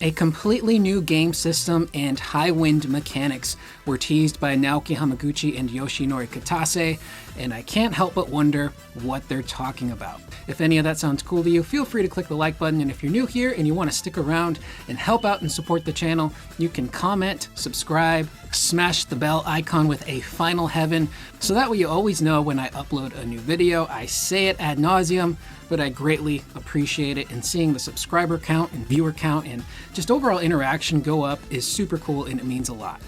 A completely new game system and Highwind mechanics were teased by Naoki Hamaguchi and Yoshinori Kitase, and I can't help but wonder what they're talking about. If any of that sounds cool to you, feel free to click the like button, and if you're new here and you want to stick around and help out and support the channel, you can comment, subscribe, smash the bell icon with a final heaven, so that way you always know when I upload a new video. I say it ad nauseum, but I greatly appreciate it, and seeing the subscriber count and viewer count and just overall interaction go up is super cool, and it means a lot.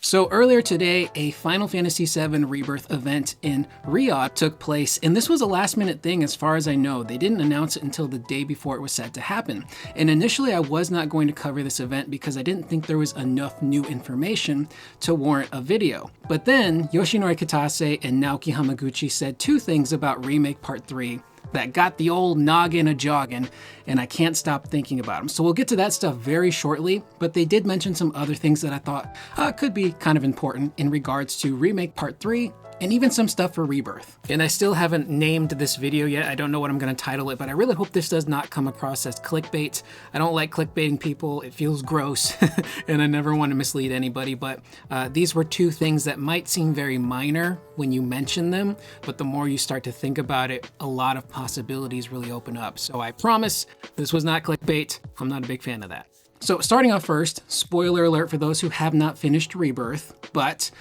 So earlier today, a Final Fantasy VII Rebirth event in Riyadh took place, and this was a last minute thing as far as I know. They didn't announce it until the day before it was set to happen. And initially I was not going to cover this event because I didn't think there was enough new information to warrant a video. But then Yoshinori Kitase and Naoki Hamaguchi said two things about Remake Part 3 that got the old noggin a-joggin', and I can't stop thinking about them. So we'll get to that stuff very shortly, but they did mention some other things that I thought could be kind of important in regards to Remake Part 3, and even some stuff for Rebirth. And I still haven't named this video yet. I don't know what I'm gonna title it, but I really hope this does not come across as clickbait. I don't like clickbaiting people. It feels gross, and I never want to mislead anybody, but these were two things that might seem very minor when you mention them, but the more you start to think about it, a lot of possibilities really open up. So I promise this was not clickbait. I'm not a big fan of that. So starting off first, spoiler alert for those who have not finished Rebirth, but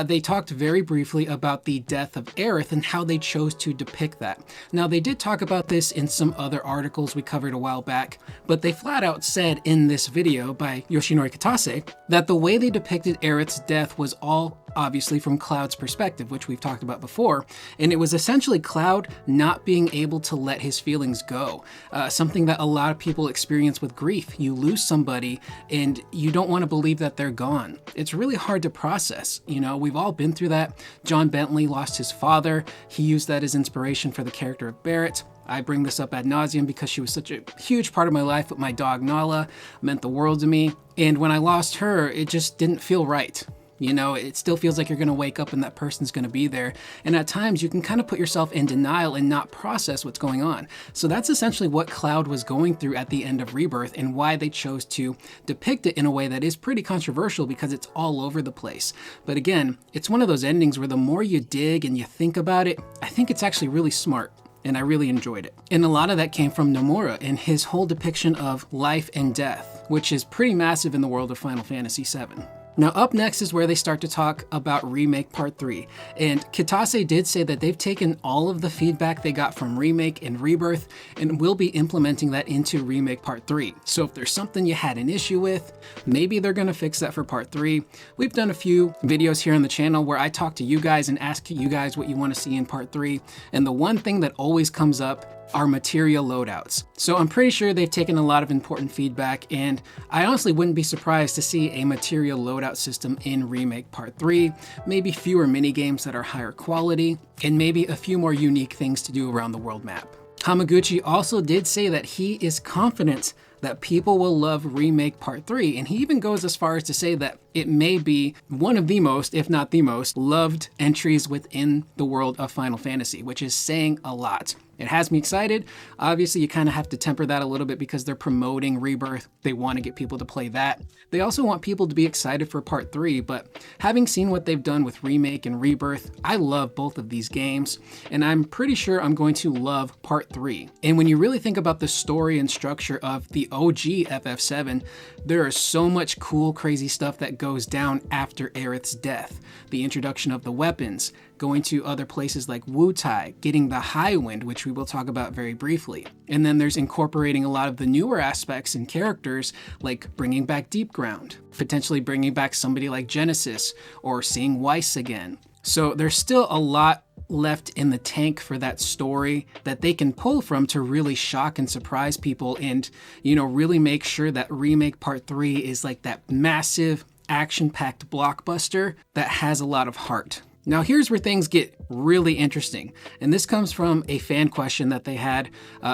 they talked very briefly about the death of Aerith and how they chose to depict that. Now they did talk about this in some other articles we covered a while back, but they flat out said in this video by Yoshinori Kitase that the way they depicted Aerith's death was all obviously from Cloud's perspective, which we've talked about before, and it was essentially Cloud not being able to let his feelings go, something that a lot of people experience with grief. You lose somebody and you don't want to believe that they're gone. It's really hard to process. You know, we've all been through that. John Bentley lost his father. He used that as inspiration for the character of Barrett. I bring this up ad nauseum because she was such a huge part of my life, but my dog Nala meant the world to me. And when I lost her, it just didn't feel right. You know, it still feels like you're going to wake up and that person's going to be there. And at times you can kind of put yourself in denial and not process what's going on. So that's essentially what Cloud was going through at the end of Rebirth, and why they chose to depict it in a way that is pretty controversial because it's all over the place. But again, it's one of those endings where the more you dig and you think about it, I think it's actually really smart. And I really enjoyed it. And a lot of that came from Nomura and his whole depiction of life and death, which is pretty massive in the world of Final Fantasy VII. Now up next is where they start to talk about Remake Part 3. And Kitase did say that they've taken all of the feedback they got from Remake and Rebirth and will be implementing that into Remake Part 3. So if there's something you had an issue with, maybe they're gonna fix that for Part 3. We've done a few videos here on the channel where I talk to you guys and ask you guys what you wanna see in Part 3. And the one thing that always comes up are material loadouts. So I'm pretty sure they've taken a lot of important feedback, and I honestly wouldn't be surprised to see a material loadout system in Remake Part 3, maybe fewer mini games that are higher quality, and maybe a few more unique things to do around the world map. Hamaguchi also did say that he is confident that people will love Remake Part 3, and he even goes as far as to say that it may be one of the most, if not the most, loved entries within the world of Final Fantasy, which is saying a lot. It has me excited. Obviously, you kind of have to temper that a little bit because they're promoting Rebirth. They want to get people to play that. They also want people to be excited for Part 3, but having seen what they've done with Remake and Rebirth, I love both of these games, and I'm pretty sure I'm going to love Part 3. And when you really think about the story and structure of the OG FF7, there is so much cool, crazy stuff that goes down after Aerith's death. The introduction of the weapons, going to other places like Wutai, getting the Highwind, which we will talk about very briefly. And then there's incorporating a lot of the newer aspects and characters, like bringing back Deep Ground, potentially bringing back somebody like Genesis, or seeing Weiss again. So there's still a lot left in the tank for that story that they can pull from to really shock and surprise people, and, you know, really make sure that Remake Part 3 is like that massive action-packed blockbuster that has a lot of heart. Now here's where things get really interesting, and this comes from a fan question that they had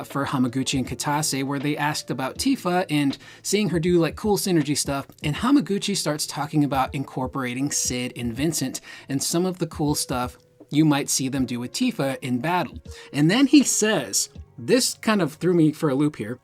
for Hamaguchi and Kitase, where they asked about Tifa and seeing her do like cool synergy stuff, and Hamaguchi starts talking about incorporating Cid and Vincent and some of the cool stuff you might see them do with Tifa in battle. And then he says this kind of threw me for a loop here.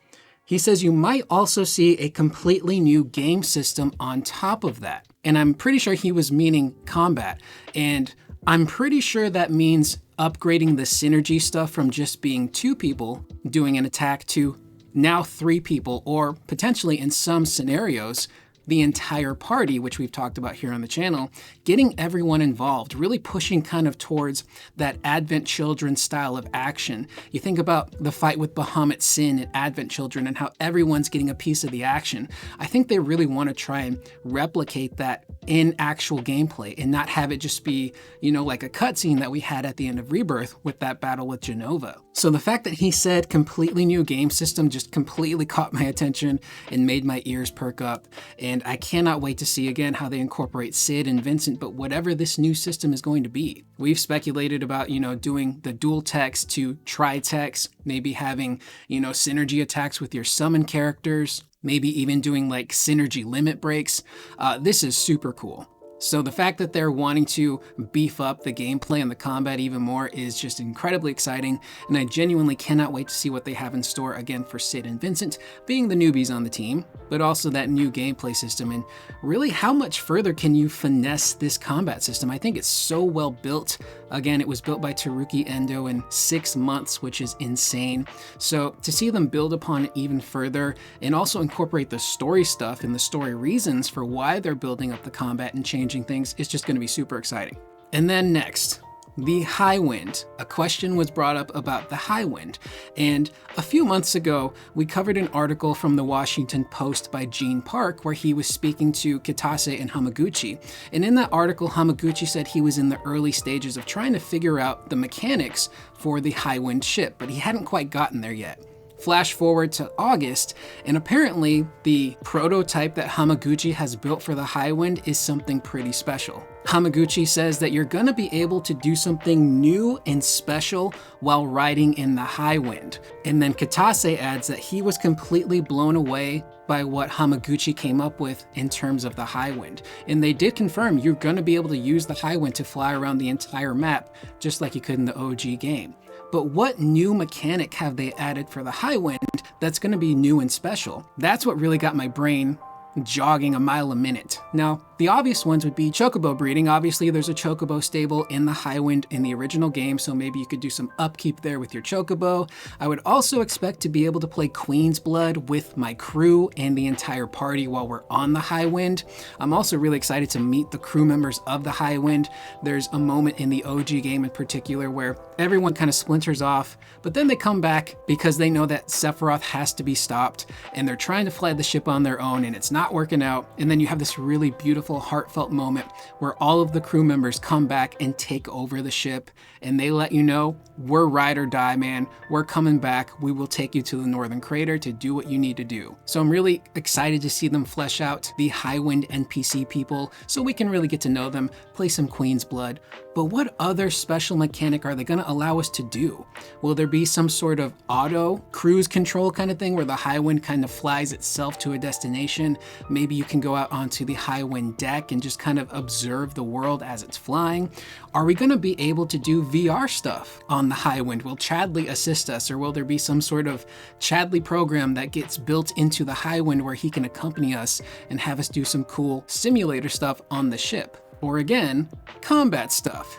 He says you might also see a completely new game system on top of that. And I'm pretty sure he was meaning combat. And I'm pretty sure that means upgrading the synergy stuff from just being 2 people doing an attack to now 3 people, or potentially in some scenarios, the entire party, which we've talked about here on the channel, getting everyone involved, really pushing kind of towards that Advent Children style of action. You think about the fight with Bahamut Sin in Advent Children and how everyone's getting a piece of the action. I think they really want to try and replicate that in actual gameplay and not have it just be, you know, like a cutscene that we had at the end of Rebirth with that battle with Genova. So the fact that he said completely new game system just completely caught my attention and made my ears perk up. And I cannot wait to see again how they incorporate Sid and Vincent, but whatever this new system is going to be. We've speculated about, you know, doing the dual text to tri-text, maybe having, you know, synergy attacks with your summon characters, maybe even doing like synergy limit breaks. This is super cool. So the fact that they're wanting to beef up the gameplay and the combat even more is just incredibly exciting, and I genuinely cannot wait to see what they have in store again for Sid and Vincent being the newbies on the team, but also that new gameplay system, and really how much further can you finesse this combat system? I think it's so well built. Again, it was built by Teruki Endo in 6 months, which is insane. So to see them build upon it even further and also incorporate the story stuff and the story reasons for why they're building up the combat and changing things is just going to be super exciting. And then next, the Highwind. A question was brought up about the Highwind, and a few months ago we covered an article from the Washington Post by Gene Park where he was speaking to Kitase and Hamaguchi, and in that article Hamaguchi said he was in the early stages of trying to figure out the mechanics for the Highwind ship, but he hadn't quite gotten there yet. Flash forward to August, and apparently the prototype that Hamaguchi has built for the Highwind is something pretty special. Hamaguchi says that you're gonna be able to do something new and special while riding in the Highwind. And then Kitase adds that he was completely blown away by what Hamaguchi came up with in terms of the Highwind. And they did confirm you're gonna be able to use the Highwind to fly around the entire map, just like you could in the OG game. But what new mechanic have they added for the Highwind that's going to be new and special? That's what really got my brain jogging a mile a minute. Now, the obvious ones would be chocobo breeding. Obviously, there's a chocobo stable in the Highwind in the original game, so maybe you could do some upkeep there with your chocobo. I would also expect to be able to play Queen's Blood with my crew and the entire party while we're on the Highwind. I'm also really excited to meet the crew members of the Highwind. There's a moment in the OG game in particular where everyone kind of splinters off, but then they come back because they know that Sephiroth has to be stopped, and they're trying to fly the ship on their own, and it's not working out. And then you have this really beautiful, heartfelt moment where all of the crew members come back and take over the ship, and they let you know, we're ride or die, man. We're coming back. We will take you to the Northern Crater to do what you need to do. So I'm really excited to see them flesh out the Highwind NPC people so we can really get to know them, play some Queen's Blood. But what other special mechanic are they going to allow us to do? Will there be some sort of auto cruise control kind of thing where the Highwind kind of flies itself to a destination? Maybe you can go out onto the Highwind deck and just kind of observe the world as it's flying. Are we going to be able to do VR stuff on the Highwind? Will Chadley assist us, or will there be some sort of Chadley program that gets built into the Highwind where he can accompany us and have us do some cool simulator stuff on the ship? Or again, combat stuff.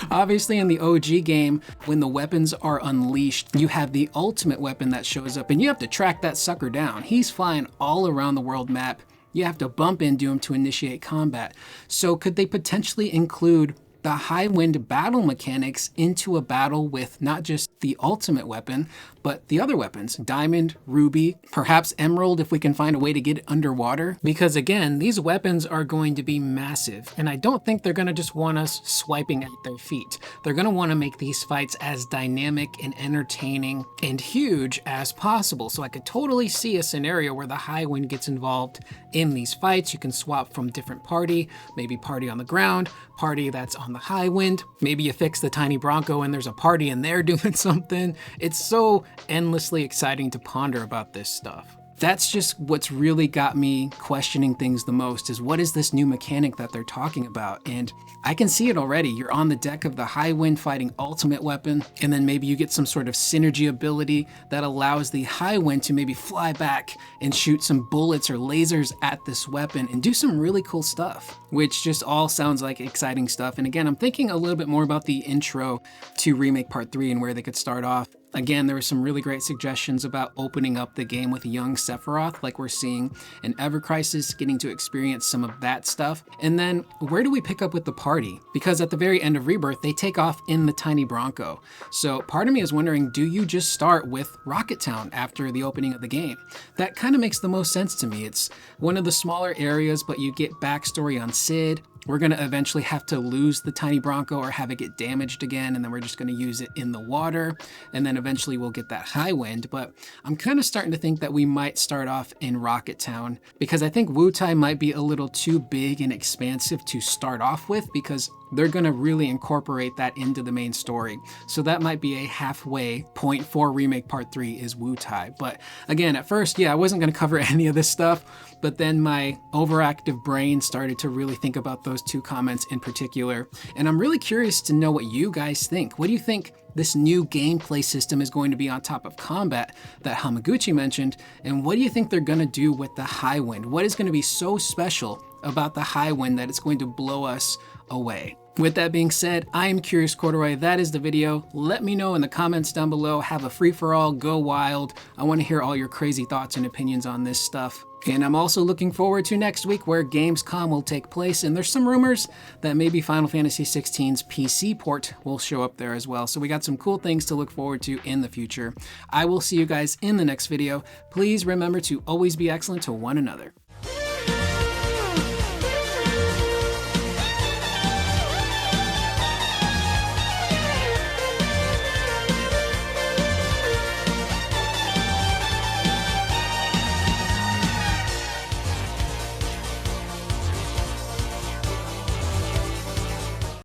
Obviously in the OG game, when the weapons are unleashed, you have the ultimate weapon that shows up and you have to track that sucker down. He's flying all around the world map. You have to bump into him to initiate combat. So could they potentially include the Highwind battle mechanics into a battle with not just the ultimate weapon, but the other weapons, Diamond, Ruby, perhaps Emerald if we can find a way to get it underwater? Because again, these weapons are going to be massive, and I don't think they're gonna just want us swiping at their feet. They're gonna wanna make these fights as dynamic and entertaining and huge as possible. So I could totally see a scenario where the Highwind gets involved in these fights. You can swap from different party, maybe party on the ground, party that's on the Highwind. Maybe you fix the tiny Bronco and there's a party in there doing something. It's so endlessly exciting to ponder about this stuff. that's just what's really got me questioning things the most, is what is this new mechanic that they're talking about? And I can see it already. You're on the deck of the Highwind fighting ultimate weapon, and then maybe you get some sort of synergy ability that allows the Highwind to maybe fly back and shoot some bullets or lasers at this weapon and do some really cool stuff, which just all sounds like exciting stuff. And again, I'm thinking a little bit more about the intro to Remake Part 3 and where they could start off. Again, there were some really great suggestions about opening up the game with young Sephiroth, like we're seeing in Ever Crisis, getting to experience some of that stuff. And then where do we pick up with the party? Because at the very end of Rebirth, they take off in the tiny Bronco. So part of me is wondering, do you just start with Rocket Town after the opening of the game? That kind of makes the most sense to me. It's one of the smaller areas, but you get backstory on Sid. We're going to eventually have to lose the tiny Bronco or have it get damaged again, and then we're just going to use it in the water, and then eventually we'll get that Highwind. But I'm kind of starting to think that we might start off in Rocket Town, because I think Wutai might be a little too big and expansive to start off with, because they're going to really incorporate that into the main story. So that might be a halfway point for Remake Part 3 is Wutai. But again, at first, yeah, I wasn't going to cover any of this stuff, but then my overactive brain started to really think about those two comments in particular. And I'm really curious to know what you guys think. What do you think this new gameplay system is going to be on top of combat that Hamaguchi mentioned? And what do you think they're going to do with the Highwind? What is going to be so special about the Highwind that it's going to blow us away? With that being said, I am Curious Corduroy. That is the video. Let me know in the comments down below. Have a free-for-all, go wild. I want to hear all your crazy thoughts and opinions on this stuff. And I'm also looking forward to next week, where Gamescom will take place, and there's some rumors that maybe Final Fantasy XVI's PC port will show up there as well. So we got some cool things to look forward to in the future. I will see you guys in the next video. Please remember to always be excellent to one another.